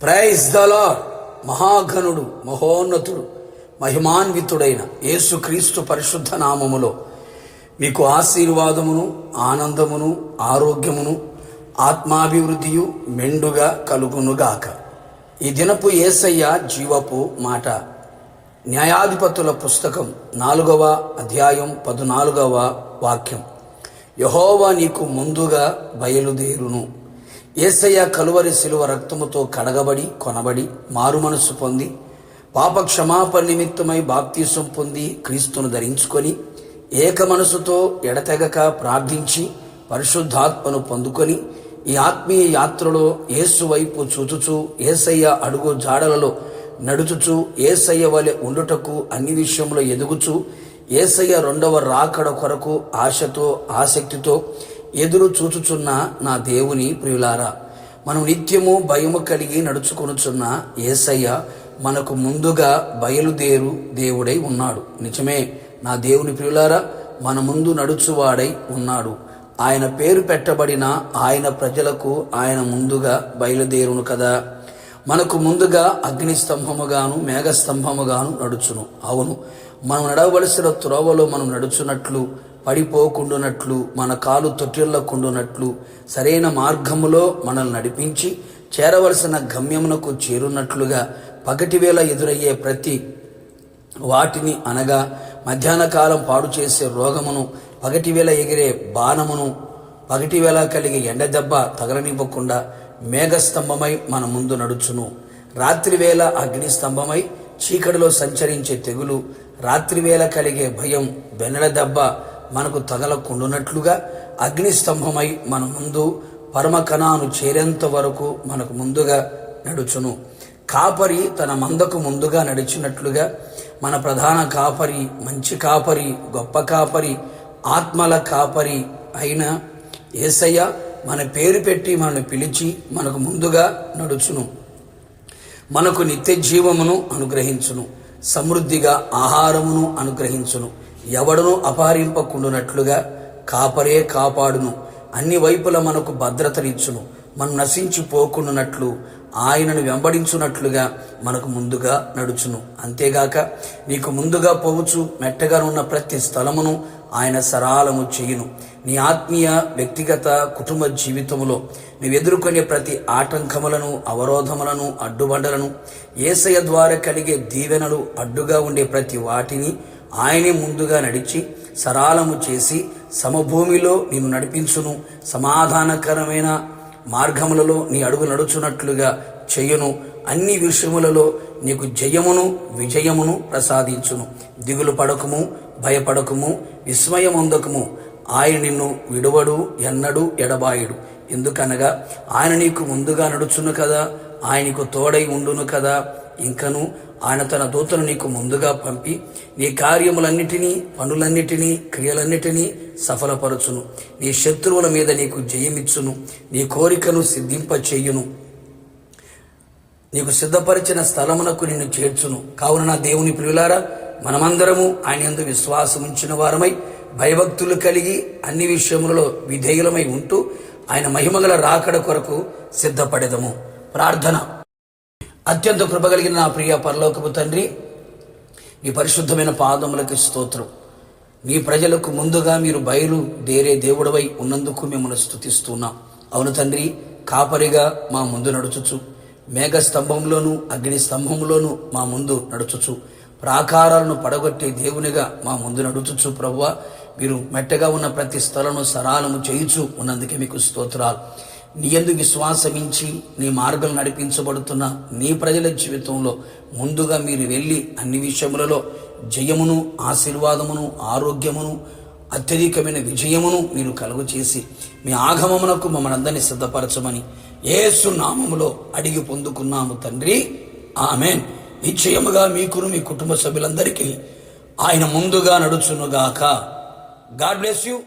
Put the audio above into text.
Praise the lord. మహాఘనుడు, మహోన్నతుడు, మహిమాన్వితుడైన యేసుక్రీస్తు పరిశుద్ధ నామములో మీకు ఆశీర్వాదమును, ఆనందమును, ఆరోగ్యమును, ఆత్మాభివృద్ధియు మెండుగా కలుగునుగాక. ఈ దినపు యేసయ్య జీవపు మాట. న్యాయాధిపతుల పుస్తకం 4వ అధ్యాయం 14వ వాక్యం. యెహోవా నీకు ముందుగా బయలుదేరును. యేసయ్య కలువరి శిలువ రక్తముతో కడగబడి కొనబడి మారుమనసు పొంది పాప క్షమాపణ నిమిత్తమై బాప్తీసం పొంది క్రీస్తును ధరించుకొని ఏక మనసుతో ఎడతెగక ప్రార్థించి పరిశుద్ధాత్మను పొందుకొని ఈ ఆత్మీయ యాత్రలో యేసు వైపు చూచుచూ యేసయ్య అడుగు జాడలలో నడుచుచూ యేసయ్య వలె ఉండుటకు అన్ని విషయంలో ఎదుగుచూ యేసయ్య రెండవ రాకడ కొరకు ఆశతో ఆసక్తితో ఎదురు చూచుచున్న నా దేవుని ప్రియులారా, మనం నిత్యము భయము కలిగి నడుచుకొనుచున్న యేసయ్య మనకు ముందుగా బయలుదేరు దేవుడై ఉన్నాడు. నిజమే నా దేవుని ప్రియులారా, మన ముందు నడుచువాడై ఉన్నాడు. ఆయన పేరు పెట్టబడిన ఆయన ప్రజలకు ఆయన ముందుగా బయలుదేరును కదా. మనకు ముందుగా అగ్ని స్తంభముగాను మేఘస్తంభముగాను నడుచును. అవును, మనం నడవలసిన త్రోవలో మనం నడుచున్నట్లు, పడిపోకుండునట్లు, మన కాలు తొట్టిల్లకుండునట్లు, సరైన మార్గములో మనల్ని నడిపించి చేరవలసిన గమ్యమునకు చేరున్నట్లుగా పగటివేళ ఎదురయ్యే ప్రతి వాటిని అనగా మధ్యాహ్న కాలం పాడు చేసే రోగమును, పగటివేళ ఎగిరే బాణమును, పగటివేళ కలిగే ఎండదెబ్బ తగలనివ్వకుండా మేఘస్తంభమై మన ముందు నడుచును. రాత్రివేళ అగ్ని స్తంభమై చీకటిలో సంచరించే తెగులు, రాత్రివేళ కలిగే భయం, వెన్నెల దెబ్బ మనకు తగలకుండునట్లుగా అగ్ని స్తంభమై మన ముందు పరమకణాను చేరేంత వరకు మనకు ముందుగా నడుచును. కాపరి తన మందకు ముందుగా నడిచినట్లుగా మన ప్రధాన కాపరి, మంచి కాపరి, గొప్ప కాపరి, ఆత్మల కాపరి అయిన యేసయ్య మన పేరు పెట్టి మనల్ని పిలిచి మనకు ముందుగా నడుచును. మనకు నిత్య జీవమును అనుగ్రహించును, సమృద్ధిగా ఆహారమును అనుగ్రహించును. ఎవడను అపహరింపకుండునట్లుగా కాపరే కాపాడును. అన్ని వైపుల మనకు భద్రతనిచ్చును. మనం నశించిపోకుండునట్లు ఆయనను వెంబడించున్నట్లుగా మనకు ముందుగా నడుచును. అంతేగాక నీకు ముందుగా పోవచ్చు మెట్టగా ఉన్న ప్రతి స్థలమును ఆయన సరాలము చేయును. నీ ఆత్మీయ వ్యక్తిగత కుటుంబ జీవితములో నీవు ఎదుర్కొనే ప్రతి ఆటంకములను, అవరోధములను, అడ్డుబండలను, యేసయ్య ద్వారా కలిగే దీవెనలు, అడ్డుగా ఉండే ప్రతి వాటిని ఆయనే ముందుగా నడిచి సరాలము చేసి సమభూమిలో నిన్ను నడిపించును. సమాధానకరమైన మార్గములలో నీ అడుగు నడుచున్నట్లుగా చెయ్యును. అన్ని విషయములలో నీకు జయమును, విజయమును ప్రసాదించును. దిగులు పడకము, భయపడకము, విస్మయమొందకము. ఆయన నిన్ను విడువడు, ఎన్నడూ ఎడబాయుడు. ఎందుకనగా ఆయన నీకు ముందుగా నడుచును కదా, ఆయనకు తోడై ఉండును కదా. ఇంకను ఆయన తన దూతను నీకు ముందుగా పంపి నీ కార్యములన్నిటినీ, పనులన్నిటినీ, క్రియలన్నిటినీ సఫలపరచును. నీ శత్రువుల మీద నీకు జయమిచ్చును. నీ కోరికను సిద్ధింపచేయును. నీకు సిద్ధపరిచిన స్థలమునకు నిన్ను చేర్చును. కావున నా దేవుని ప్రియులారా, మనమందరము ఆయన యందు విశ్వాసం ఉంచిన వారమై భయభక్తులు కలిగి అన్ని విషయములలో విధేయులమై ఉంటూ ఆయన మహిమగల రాకడ కొరకు సిద్ధపడెదము. ప్రార్థన. అత్యంత కృపగలిగిన నా ప్రియ పరలోకపు తండ్రి, మీ పరిశుద్ధమైన పాదములకు స్తోత్రం. మీ ప్రజలకు ముందుగా మీరు బయలుదేరే దేవుడవై ఉన్నందుకు మిమ్మల్ని స్తుతిస్తున్నాం. అవును తండ్రి, కాపరిగా మా ముందు నడుచుచు, మేఘ స్తంభంలోను అగ్ని స్తంభంలోను మా ముందు నడుచుచు, ప్రాకారాలను పడగొట్టే దేవునిగా మా ముందు నడుచుచు ప్రభువా, మీరు మెట్టగా ఉన్న ప్రతి స్థలను సరాలము చేయుచు ఉన్నందుకే మీకు స్తోత్రాలు. నీ యందు విశ్వాసమించి నీ మార్గం నడిపించబడుతున్న నీ ప్రజల జీవితంలో ముందుగా మీరు వెళ్ళి అన్ని విషయములలో జయమును, ఆశీర్వాదమును, ఆరోగ్యమును, అత్యధికమైన విజయమును మీరు కలుగు చేసి మీ ఆగమమునకు మమ్మల్ని అందరినీ సిద్ధపరచమని యేసు నామములో అడిగి పొందుకున్నాము తండ్రి, ఆమెన్. నిశ్చయముగా మీకును మీ కుటుంబ సభ్యులందరికీ ఆయన ముందుగా నడుచునుగాక. God bless you.